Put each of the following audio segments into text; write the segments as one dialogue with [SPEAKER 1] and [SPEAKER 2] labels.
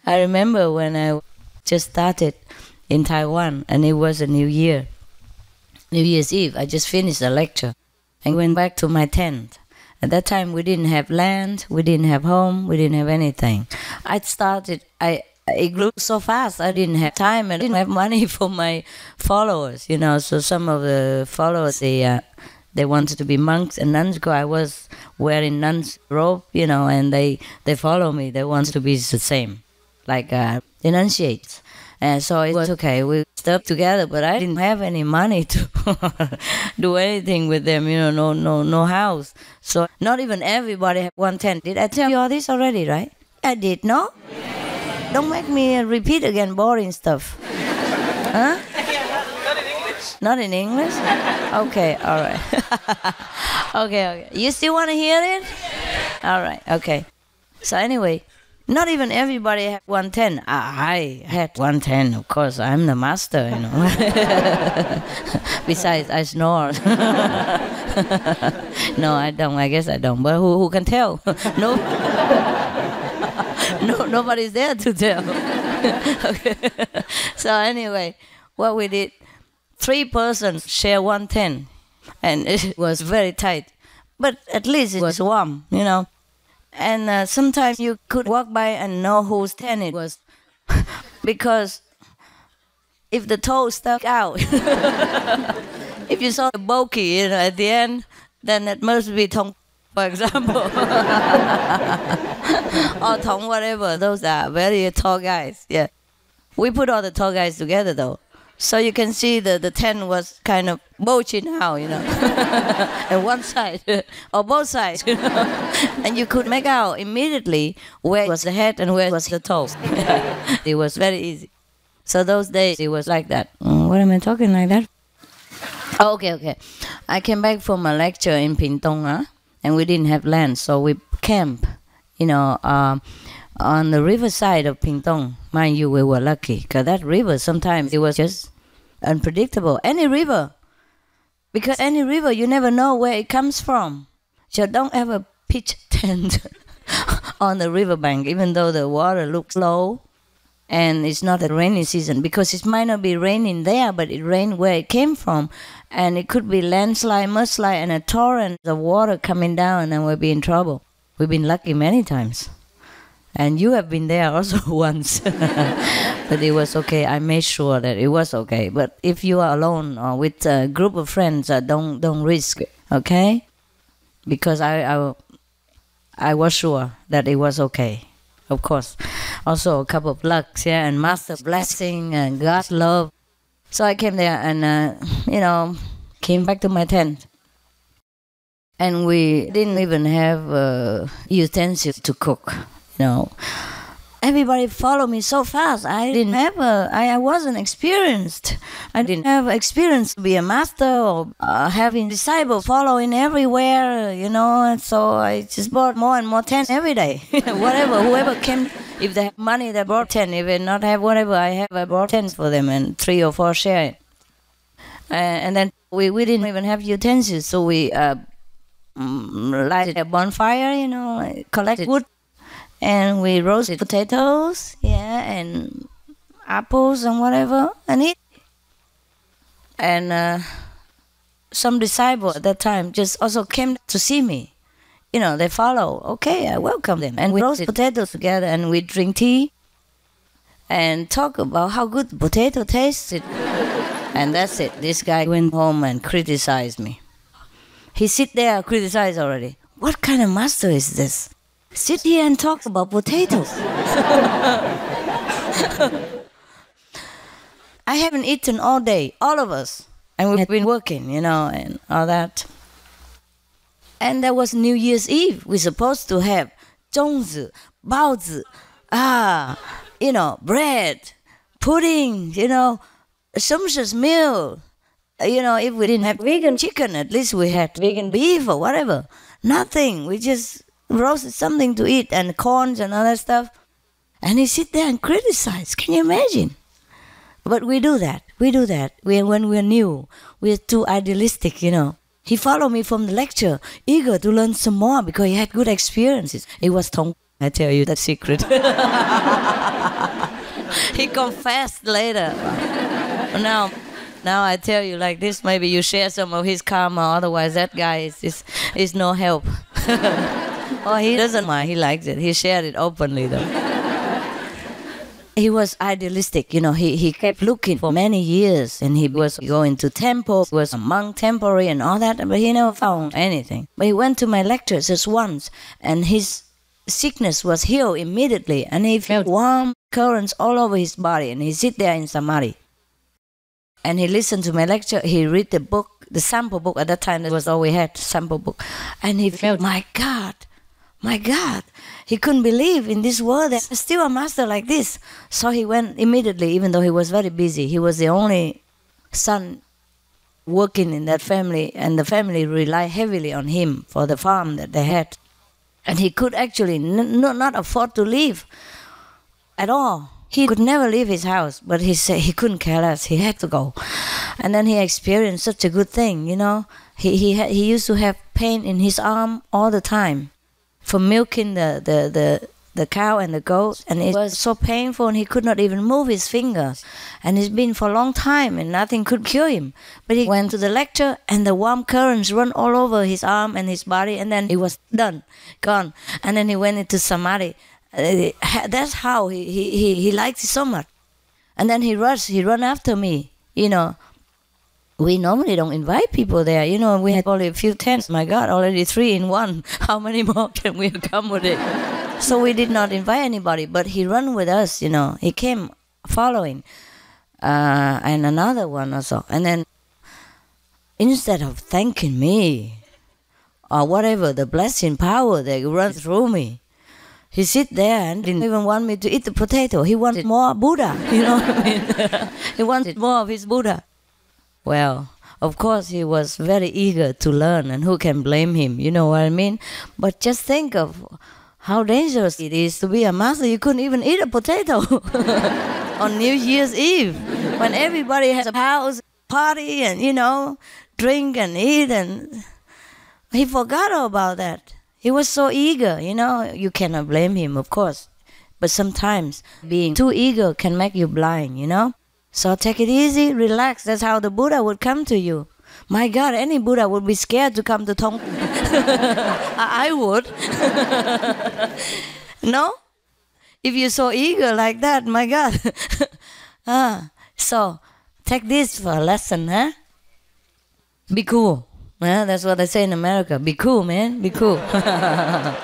[SPEAKER 1] I remember when I just started in Taiwan, and it was a New Year, New Year's Eve. I just finished a lecture and went back to my tent. At that time, we didn't have land, we didn't have home, we didn't have anything. It grew so fast, I didn't have time, and I didn't have money for my followers, you know. So some of the followers, they wanted to be monks and nuns, because I was wearing nun's robe, you know, and they follow me. They wanted to be the same, like initiates. And so it was okay. We stuck together, but I didn't have any money to do anything with them, you know, no house. So not even everybody had one tent. Did I tell you all this already, right? I did, no? Don't make me repeat again boring stuff. Huh?
[SPEAKER 2] Not in English.
[SPEAKER 1] Not in English? Okay, all right. Okay. You still want to hear it? All right, okay. So anyway, not even everybody had 110. I had 110, of course. I'm the master, you know. Besides, I snore. No, I don't. I guess I don't. But who can tell? No. No, nobody's there to tell. Okay. So anyway, what we did, 3 persons share 110, and it was very tight, but at least it was warm, you know. And sometimes you could walk by and know whose tent it was, because if the toe stuck out, if you saw the bokeh, you know, at the end, then it must be thông, for example. Or thông, whatever. Those are very tall guys. Yeah, we put all the tall guys together though, so you can see the tent was kind of bulging out, you know, and one side or both sides, you know, and you could make out immediately where was the head and where was the toes. It was very easy. So those days it was like that. What am I talking like that? Oh, okay. I came back from a lecture in Pingtung, and we didn't have land, so we camped, you know, on the riverside of Pingtung. Mind you, we were lucky, because that river sometimes it was just unpredictable. Any river, because any river you never know where it comes from. So don't ever pitch tent on the riverbank, even though the water looks low and it's not a rainy season, because it might not be raining there, but it rained where it came from, and it could be landslide, mudslide, and a torrent of water coming down, and we'll be in trouble. We've been lucky many times. And you have been there also once. But it was okay. I made sure that it was okay. But if you are alone or with a group of friends, don't risk it, okay? Because I was sure that it was okay, of course. Also a couple of lucks, yeah, and master blessing and God's love. So I came there and, you know, came back to my tent. And we didn't even have utensils to cook, you know. Everybody followed me so fast. I wasn't experienced. I didn't have experience to be a master or having disciples following everywhere, you know. And so I just bought more and more tents every day. Whoever came, if they have money, they brought 10. If they not have whatever I brought 10 for them, and 3 or 4 share it. And then we didn't even have utensils, so we lighted a bonfire, you know, collected wood. And we roasted potatoes, yeah, and apples and whatever, and eat. And some disciples at that time just also came to see me. You know, they follow. Okay, I welcome them. And we roasted potatoes together, and we drink tea and talk about how good the potato tasted. And that's it. This guy went home and criticized me. He sit there and criticize already. What kind of master is this? Sit here and talk about potatoes. I haven't eaten all day, all of us. And we've been working, you know, and all that. And that was New Year's Eve. We're supposed to have 粽子, 包子, you know, bread, pudding, you know, sumptuous meal. You know, if we didn't have vegan chicken, at least we had vegan beef or whatever. Nothing. We just roasted something to eat and corns and all that stuff. And he sit there and criticize. Can you imagine? But we do that. When we're new, we're too idealistic, you know. He followed me from the lecture, eager to learn some more because he had good experiences. It was thông. I tell you the secret. He confessed later. Now I tell you like this, maybe you share some of his karma, otherwise that guy is no help. Oh, he doesn't mind, he likes it. He shared it openly though. He was idealistic, you know, he kept looking for many years, and he was going to temples, was a monk temporary and all that, but he never found anything. But he went to my lectures just once, and his sickness was healed immediately, and he felt warm currents all over his body, and he sit there in samadhi. And he listened to my lecture, he read the book, the sample book, at that time that was all we had, sample book, and he felt, my God, he couldn't believe in this world there's still a master like this. So he went immediately, even though he was very busy. He was the only son working in that family, and the family relied heavily on him for the farm that they had. And he could actually not afford to leave at all. He could never leave his house, but he said he couldn't care less. He had to go. And then he experienced such a good thing, you know. He used to have pain in his arm all the time from milking the cow and the goats, and it was so painful, and he could not even move his fingers. And it's been for a long time, and nothing could cure him. But he went to the lecture, and the warm currents run all over his arm and his body, and then he was done, gone. And then he went into samadhi. That's how he liked it so much. And then he run after me, you know. We normally don't invite people there, you know. We had only a few tents. My God, already 3 in 1. How many more can we accommodate? So we did not invite anybody, but he ran with us, you know. He came following, and another one also. And then instead of thanking me or whatever, the blessing power that runs through me, he sit there and didn't even want me to eat the potato. He wanted more Buddha, you know what I mean? He wanted more of his Buddha. Well, of course he was very eager to learn, and who can blame him, you know what I mean? But just think of how dangerous it is to be a master. You couldn't even eat a potato on New Year's Eve, when everybody has a house party and, you know, drink and eat, and he forgot all about that. He was so eager, you know. You cannot blame him, of course. But sometimes being too eager can make you blind, you know. So take it easy, relax. That's how the Buddha would come to you. My God, any Buddha would be scared to come to Thông. I would. No? If you're so eager like that, my God. So take this for a lesson, huh? Be cool. Yeah, that's what I say in America. Be cool, man. Be cool. Yeah.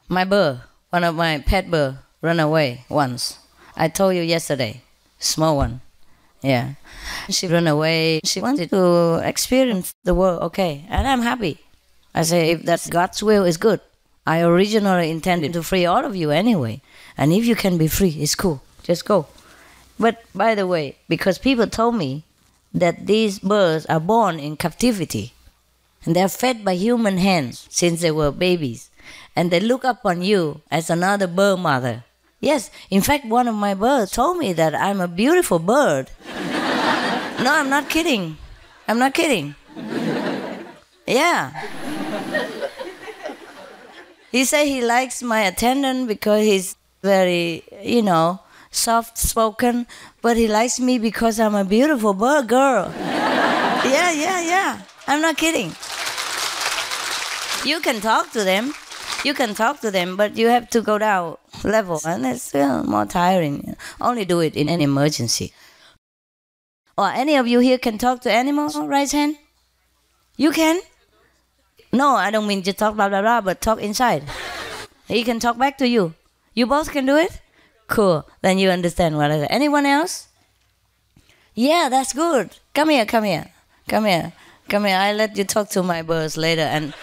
[SPEAKER 1] My bird, one of my pet bird, ran away once. I told you yesterday, small one. Yeah. She ran away. She wanted to experience the world, okay, and I'm happy. I say, if that's God's will, it's good. I originally intended to free all of you anyway. And if you can be free, it's cool. Just go. But by the way, because people told me that these birds are born in captivity, and they're fed by human hands since they were babies, and they look up on you as another bird mother. Yes, in fact, one of my birds told me that I'm a beautiful bird. No, I'm not kidding. I'm not kidding. Yeah. He said he likes my attendant because he's very, you know, soft-spoken, but he likes me because I'm a beautiful bird girl. Yeah. I'm not kidding. You can talk to them. You can talk to them, but you have to go down level, and it's still more tiring. Only do it in an emergency. Or any of you here can talk to animals? Raise hand. You can? No, I don't mean just talk blah blah blah, but talk inside. He can talk back to you. You both can do it? Cool. Then you understand what I said. Anyone else? Yeah, that's good. Come here. I'll let you talk to my birds later and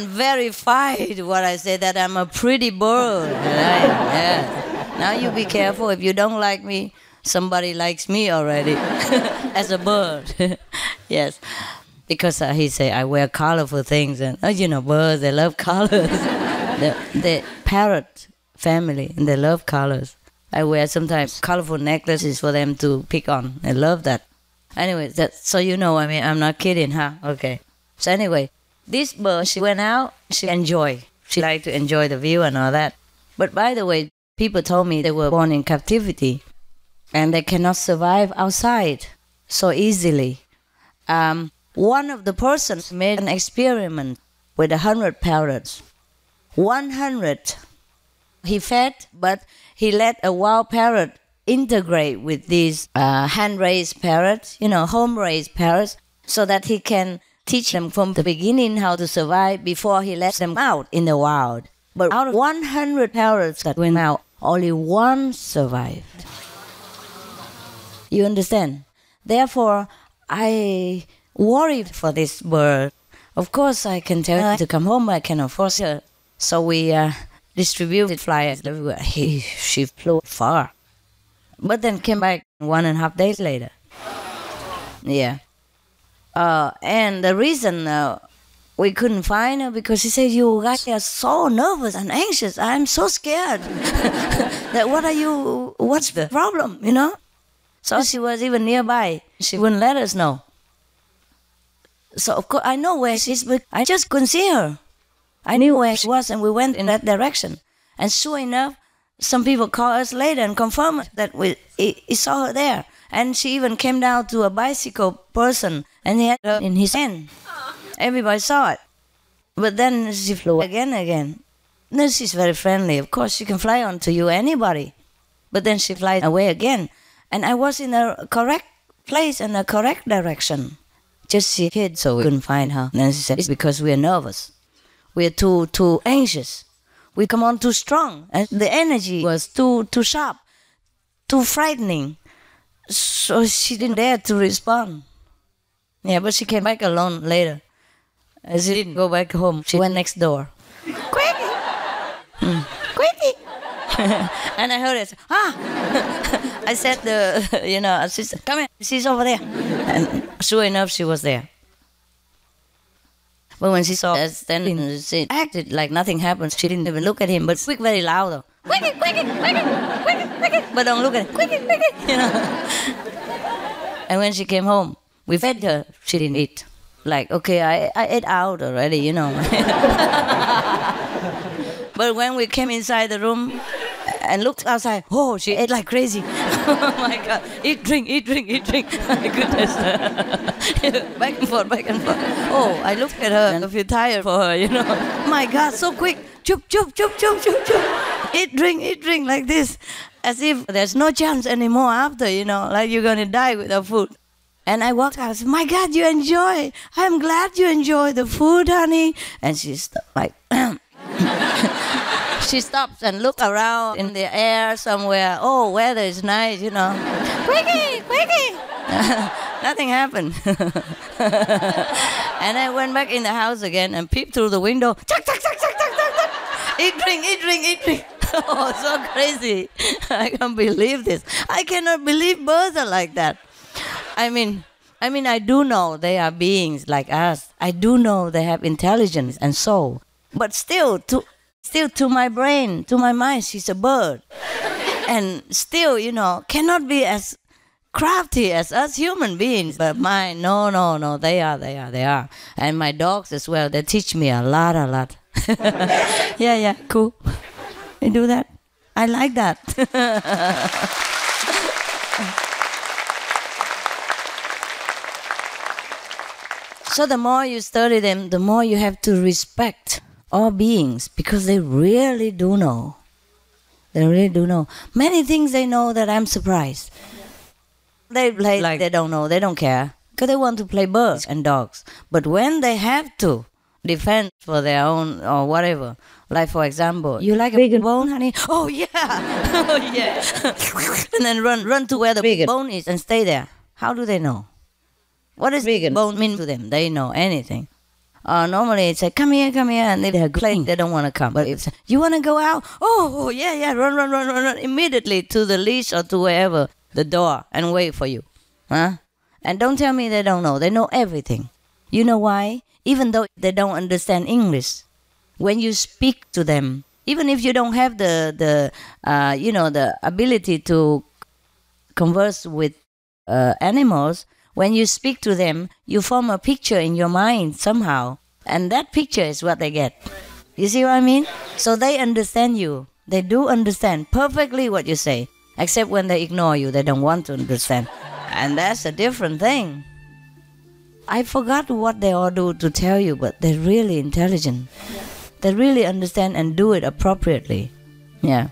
[SPEAKER 1] verified what I said, that I'm a pretty bird. Right? Yeah. Now you be careful. If you don't like me, somebody likes me already as a bird. Yes. Because he say I wear colorful things, and you know, birds, they love colors. the parrot family, and they love colors. I wear sometimes colorful necklaces for them to pick on. I love that. Anyway, so you know, I mean, I'm not kidding, huh? Okay. So anyway, this bird, she went out, she enjoyed. She liked to enjoy the view and all that. But by the way, people told me they were born in captivity and they cannot survive outside so easily. One of the persons made an experiment with 100 parrots. 100. He fed, but he let a wild parrot integrate with these hand-raised parrots, home-raised parrots, so that he can teach them from the beginning how to survive before he lets them out in the wild. But out of 100 parrots that went out, only one survived. You understand? Therefore, I worried for this bird. Of course, I can tell her to come home, but I cannot force her. So we distributed flyers everywhere. She flew far. But then came back 1.5 days later. Yeah. And the reason we couldn't find her, because she said, you guys are so nervous and anxious. I'm so scared. What's the problem, So she was even nearby. She wouldn't let us know. So of course I know where she is, but I just couldn't see her. I knew where she was and we went in that direction. And sure enough, some people called us later and confirmed that we saw her there. And she even came down to a bicycle person and he had her in his hand. Everybody saw it. But then she flew again. No, she's very friendly. Of course, she can fly onto you, anybody. But then she flies away again. And I was in a correct place and a correct direction. Just she hid, so we couldn't find her. And then she said, it's because we are nervous. We are too anxious. We come on too strong. And the energy was too sharp, too frightening. So she didn't dare to respond. Yeah, but she came back alone later. She didn't go back home. She went next door. Quickie! Quickie! And I heard it. I said, sister, come here. She's over there. And sure enough, she was there. But when she saw us standing, she acted like nothing happened. She didn't even look at him, but squeak very loud though. Quickie, quickie, quickie, quickie, quickie. But don't look at him. Quickie, quickie, And when she came home, we fed her. She didn't eat. Like, okay, I ate out already, But when we came inside the room and looked outside, oh, she ate like crazy. Oh my God, eat, drink, eat, drink, eat, drink. My goodness. Back and forth, back and forth. Oh, I looked at her and I feel tired for her, My God, so quick. Chup, chup, chup, chup, chup, chup. Eat, drink, like this. As if there's no chance anymore after, like you're going to die without food. And I walked out and said, my God, you enjoy. I'm glad you enjoy the food, honey. And she stopped like, she stops and looked around in the air somewhere. Oh, weather is nice, Quickie, quickie. Nothing happened. And I went back in the house again and peeped through the window. Chuck, chuck, chuck, chuck, chuck, chuck, chuck. Eat, drink, eat, drink, eat, drink. Oh, so crazy. I can't believe this. I cannot believe birds are like that. I mean, I do know they are beings like us. I do know they have intelligence and soul. But still, to my brain, to my mind, she's a bird. And still, cannot be as crafty as us human beings. But mine, no, they are. And my dogs as well, they teach me a lot. Yeah, cool. You do that? I like that. So the more you study them, the more you have to respect all beings, because they really do know. They really do know. Many things they know that I'm surprised. They play like they don't know, they don't care, because they want to play birds and dogs. But when they have to defend for their own or whatever, like for example, you like a big bone, honey? Oh yeah, oh yeah. And then run to where the big bone is and stay there. How do they know? What does big bone mean to them? They know anything. Normally it's like, come here, and they're playing, they don't want to come. But it's, you want to go out? Oh, yeah, run immediately to the leash or to wherever, the door, and wait for you. Huh? And don't tell me they don't know. They know everything. You know why? Even though they don't understand English, when you speak to them, even if you don't have the ability to converse with animals, when you speak to them, you form a picture in your mind somehow, and that picture is what they get. You see what I mean? So they understand you. They do understand perfectly what you say, except when they ignore you, they don't want to understand. And that's a different thing. I forgot what they all do to tell you, but they're really intelligent. They really understand and do it appropriately. Yeah.